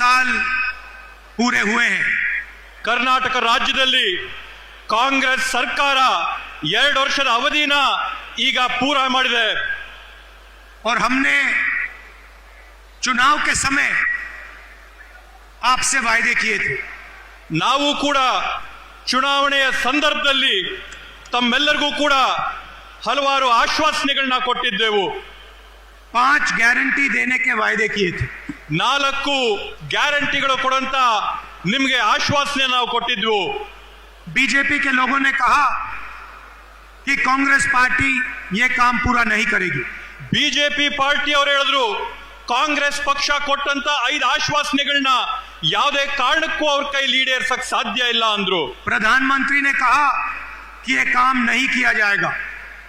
साल पूरे हुए हैं। ಕರ್ನಾಟಕ ರಾಜ್ಯದಲ್ಲಿ ಕಾಂಗ್ರೆಸ್ ಸರ್ಕಾರ 2 ವರ್ಷದ ಅವಧಿನ ಈಗ ಪೂರ ಮಾಡಿದೆ. और हमने चुनाव के समय आपसे वायदे किए थे। ನಾವು ಕೂಡ ಚುನಾವಣೆಯ ಸಂದರ್ಭದಲ್ಲಿ ತಮ್ಮೆಲ್ಲರಿಗೂ ಕೂಡ ಹಲವಾರು ಆಶ್ವಾಸನೆಗಳನ್ನ ಕೊಟ್ಟಿದ್ದೆವು. 5 गारंटी देने के वायदे किए थे। 4 ಗ್ಯಾರಂಟಿಗಳು ಕೊಡುವಂತ ನಿಮಗೆ ಆಶ್ವಾಸನೆ ನಾವು ಕೊಟ್ಟಿದ್ವು. बीजेपी के लोगों ने कहा कि कांग्रेस पार्टी ये काम पूरा नहीं करेगी। ಬಿಜೆಪಿ ಪಾರ್ಟಿ ಅವರು ಹೇಳಿದ್ರು ಕಾಂಗ್ರೆಸ್ ಪಕ್ಷ ಕೊಟ್ಟಂತ 5 ಆಶ್ವಾಸನೆಗಳನ್ನ ಯಾವುದೇ ಕಾರಣಕ್ಕೂ ಅವ್ರ ಕೈಲಿ ಈಡೇರಿಸಕ್ ಸಾಧ್ಯ ಇಲ್ಲ ಅಂದ್ರು. प्रधानमंत्री ने कहा कि ये काम नहीं किया जाएगा।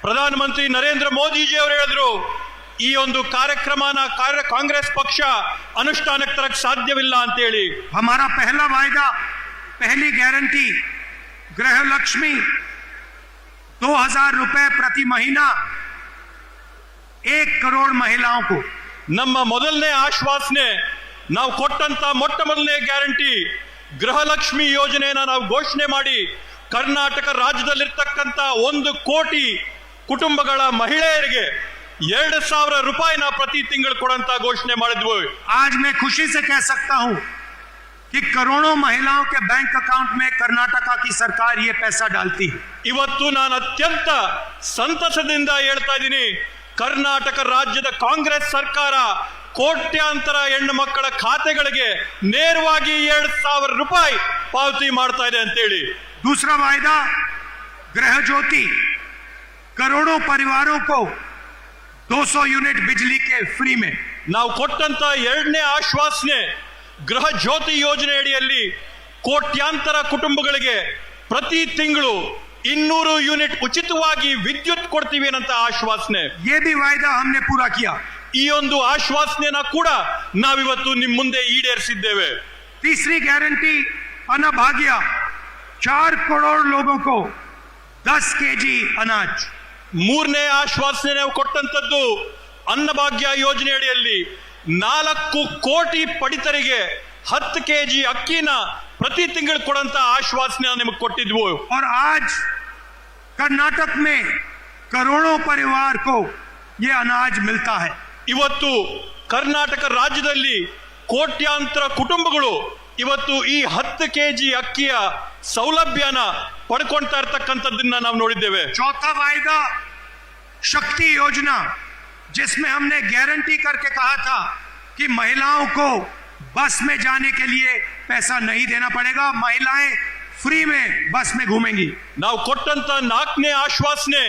ಪ್ರಧಾನಮಂತ್ರಿ ನರೇಂದ್ರ ಮೋದಿಜಿ ಅವರು ಹೇಳಿದ್ರು ಈ ಒಂದು ಕಾರ್ಯಕ್ರಮನ ಕಾಂಗ್ರೆಸ್ ಪಕ್ಷ ಅನುಷ್ಠಾನಕ್ಕೆ ತರಕ್ ಸಾಧ್ಯವಿಲ್ಲ ಅಂತ ಹೇಳಿ. हमारा पहला वायदा, पहली गारंटी, गृह लक्ष्मी 2000 रुपए प्रति महीना 1 करोड़ महिलाओं को। ನಮ್ಮ ಮೊದಲನೇ ಆಶ್ವಾಸನೆ, ನಾವು ಕೊಟ್ಟಂತ ಮೊಟ್ಟ ಮೊದಲನೇ ಗ್ಯಾರಂಟಿ ಗೃಹಲಕ್ಷ್ಮಿ ಯೋಜನೆಯನ್ನ ನಾವು ಘೋಷಣೆ ಮಾಡಿ ಕರ್ನಾಟಕ ರಾಜ್ಯದಲ್ಲಿರ್ತಕ್ಕಂಥ 1 ಕೋಟಿ ಕುಟುಂಬಗಳ ಮಹಿಳೆಯರಿಗೆ 2,000 ರೂಪಾಯಿನ ಪ್ರತಿ ತಿಂಗಳು ಕೊಡಂತ ಘೋಷಣೆ ಮಾಡಿದ್ವು. आज मैं खुशी से कह सकता हूं कि करोड़ों महिलाओं के बैंक अकाउंट में कर्नाटका की सरकार ये पैसा डालती है। ಇವತ್ತು ನಾನು ಅತ್ಯಂತ ಸಂತಸದಿಂದ ಹೇಳ್ತಾ ಇದ್ದೀನಿ, ಕರ್ನಾಟಕ ರಾಜ್ಯದ ಕಾಂಗ್ರೆಸ್ ಸರ್ಕಾರ ಕೋಟ್ಯಾಂತರ ಹೆಣ್ಣು ಮಕ್ಕಳ ಖಾತೆಗಳಿಗೆ ನೇರವಾಗಿ 2,000 ರೂಪಾಯಿ ಪಾವತಿ ಮಾಡ್ತಾ ಇದೆ ಅಂತೇಳಿ. दूसरा वायदा, गृह ज्योति, करोड़ों परिवारों को 200 यूनिट बिजली के फ्री में। ನಾವು ಕೊಟ್ಟಂತ 2ನೇ ಆಶ್ವಾಸನೆ ಗೃಹ ಜ್ಯೋತಿ ಯೋಜನೆ ಅಡಿಯಲ್ಲಿ ಕೋಟ್ಯಾಂತರ ಕುಟುಂಬಗಳಿಗೆ ಪ್ರತಿ ತಿಂಗಳು 200 ಯೂನಿಟ್ ಉಚಿತವಾಗಿ ವಿದ್ಯುತ್ ಕೊಡ್ತೀವಿ ಅನ್ನಂತ ಆಶ್ವಾಸನೆ. ये भी वायदा हमने पूरा किया। ಈ ಒಂದು ಆಶ್ವಾಸನೆನ ಕೂಡ ನಾವಿವತ್ತು ನಿಮ್ಮ ಮುಂದೆ ಈಡೇರಿಸಿದ್ದೇವೆ. तीसरी गारंटी, अन्नभाग्य, 4 करोड़ लोगों को 10 केजी अनाज। 3ನೇ ಆಶ್ವಾಸನೆ ನಾವು ಕೊಟ್ಟಂತದ್ದು ಅನ್ನಭಾಗ್ಯ ಯೋಜನೆ ಅಡಿಯಲ್ಲಿ 4 ಕೋಟಿ ಪಡಿತರಿಗೆ 10 ಕೆಜಿ ಅಕ್ಕಿನ ಪ್ರತಿ ತಿಂಗಳು ಕೊಡಂತ ಆಶ್ವಾಸನೆ ನಿಮಗೆ ಕೊಟ್ಟಿದ್ವು. और आज कर्नाटक में करोड़ों परिवार को ये अनाज मिलता है। ಇವತ್ತು ಕರ್ನಾಟಕ ರಾಜ್ಯದಲ್ಲಿ ಕೋಟ್ಯಾಂತರ ಕುಟುಂಬಗಳು ಇವತ್ತು ಈ 10 ಕೆಜಿ ಅಕ್ಕಿಯ ಸೌಲಭ್ಯನ ಪಡ್ಕೊಳ್ತಾ ಇರ್ತಕ್ಕಂಥದ್ದನ್ನ ನಾವು ನೋಡಿದ್ದೇವೆ. चौथा वायदा, शक्ति योजना, जिसमें हमने गारंटी करके कहा था कि महिलाओं को बस में जाने के लिए पैसा नहीं देना पड़ेगा, महिलाएं फ्री में बस में घूमेंगी। ನಾವು ಕೊಟ್ಟಂತ 4ನೇ ಆಶ್ವಾಸನೆ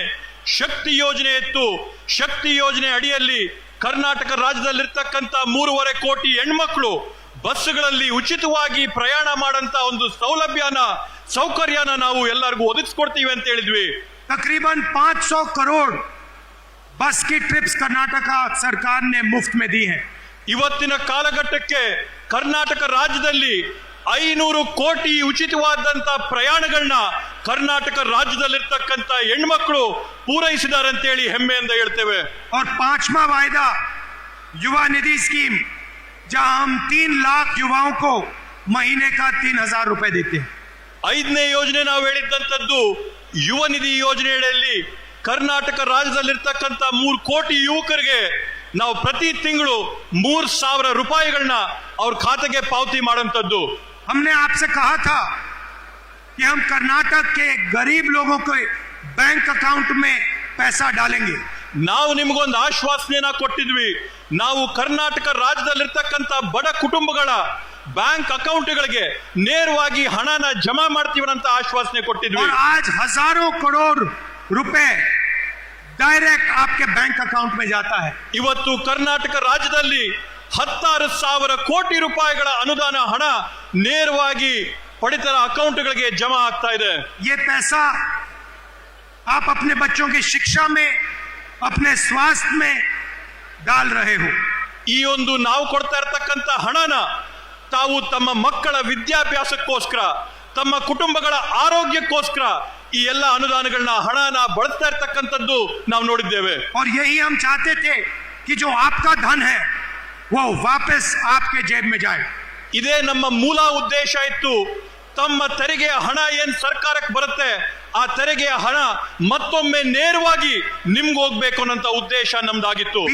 ಶಕ್ತಿ ಯೋಜನೆ ಇತ್ತು. ಶಕ್ತಿ ಯೋಜನೆ ಅಡಿಯಲ್ಲಿ ಕರ್ನಾಟಕ ರಾಜ್ಯದಲ್ಲಿರ್ತಕ್ಕಂಥ 3.5 ಕೋಟಿ ಹೆಣ್ಮಕ್ಳು ಬಸ್ಗಳಲ್ಲಿ ಉಚಿತವಾಗಿ ಪ್ರಯಾಣ ಮಾಡಂತ ಒಂದು ಸೌಕರ್ಯನ ನಾವು ಎಲ್ಲರಿಗೂ ಒದಗಿಸ್ಕೊಡ್ತೀವಿ ಅಂತ ಹೇಳಿದ್ವಿ. तकरीबन 500 करोड़ बस की ट्रिप्स कर्नाटका सरकार ने मुफ्त में दी है। ಇವತ್ತಿನ ಕಾಲಘಟ್ಟಕ್ಕೆ ಕರ್ನಾಟಕ ರಾಜ್ಯದಲ್ಲಿ 500 ಕೋಟಿ ಉಚಿತವಾದಂತ ಪ್ರಯಾಣಗಳನ್ನ ಕರ್ನಾಟಕ ರಾಜ್ಯದಲ್ಲಿರ್ತಕ್ಕಂಥ ಹೆಣ್ಮಕ್ಳು ಪೂರೈಸಿದ್ದಾರೆ ಅಂತ ಹೇಳಿ ಹೆಮ್ಮೆಯಿಂದ ಹೇಳ್ತೇವೆ. और 5वां वायदा, युवा निधि स्कीम, जहां हम 3 लाख युवाओं को महीने का 3,000 रुपए देते हैं। 5ನೇ ಯೋಜನೆ ನಾವು ಹೇಳಿದ್ದಂಥದ್ದು ಯುವ ನಿಧಿ ಯೋಜನೆಯಲ್ಲಿ ಕರ್ನಾಟಕ ರಾಜ್ಯದಲ್ಲಿರ್ತಕ್ಕಂಥ 3 ಕೋಟಿ ಯುವಕರಿಗೆ ನಾವು ಪ್ರತಿ ತಿಂಗಳು 3,000 ರೂಪಾಯಿಗಳನ್ನ ಅವ್ರ ಖಾತೆಗೆ ಪಾವತಿ ಮಾಡುವಂಥದ್ದು. हमने आपसे कहा था कि हम कर्नाटक के गरीब लोगों के बैंक अकाउंट में पैसा डालेंगे। ನಾವು ನಿಮಗೊಂದು ಆಶ್ವಾಸನೆನ ಕೊಟ್ಟಿದ್ವಿ, ನಾವು ಕರ್ನಾಟಕ ರಾಜ್ಯದಲ್ಲಿರ್ತಕ್ಕಂಥ ಬಡ ಕುಟುಂಬಗಳ ಬ್ಯಾಂಕ್ ಅಕೌಂಟ್ಗಳಿಗೆ ನೇರವಾಗಿ ಹಣನ ಜಮಾ ಮಾಡ್ತೀವಿ ಅಂತ ಆಶ್ವಾಸನೆ ಕೊಟ್ಟಿದ್ವಿ. और आज हजारों करोड़ रुपए डायरेक्ट आपके बैंक अकाउंट में जाता है। ಇವತ್ತು ಕರ್ನಾಟಕ ರಾಜ್ಯದಲ್ಲಿ 16,000 ಕೋಟಿ ರೂಪಾಯಿಗಳ ಅನುದಾನ ಹಣ ನೇರವಾಗಿ ಪಡಿತರ ಅಕೌಂಟ್ಗಳಿಗೆ ಜಮಾ ಆಗ್ತಾ ಇದೆ. ये पैसा आप अपने बच्चों की शिक्षा में, अपने स्वास्थ्य में डाल रहे हो। ಈ ಒಂದು ನಾವು ಕೊಡ್ತಾ ಇರತಕ್ಕಂತ ಹಣನ ತಾವು ತಮ್ಮ ಮಕ್ಕಳ ವಿದ್ಯಾಭ್ಯಾಸಕ್ಕೋಸ್ಕರ, ತಮ್ಮ ಕುಟುಂಬಗಳ ಆರೋಗ್ಯಕ್ಕೋಸ್ಕರ ಈ ಎಲ್ಲ ಅನುದಾನಗಳನ್ನ ಹಣನ ಬಳಸ್ತಾ ಇರತಕ್ಕಂಥದ್ದು ನಾವು ನೋಡಿದ್ದೇವೆ. और यही हम चाहते थे कि जो आपका धन है वो वापस आपके जेब में जाए। ಇದೇ ನಮ್ಮ ಮೂಲ ಉದ್ದೇಶ ಇತ್ತು. ತಮ್ಮ ತೆರಿಗೆಯ ಹಣ ಏನ್ ಸರ್ಕಾರಕ್ಕೆ ಬರುತ್ತೆ, ಆ ತೆರಿಗೆಯ ಹಣ ಮತ್ತೊಮ್ಮೆ ನೇರವಾಗಿ ನಿಮ್ಗೆ ಹೋಗ್ಬೇಕು ಅನ್ನೋ ಉದ್ದೇಶ ನಮ್ದಾಗಿತ್ತು.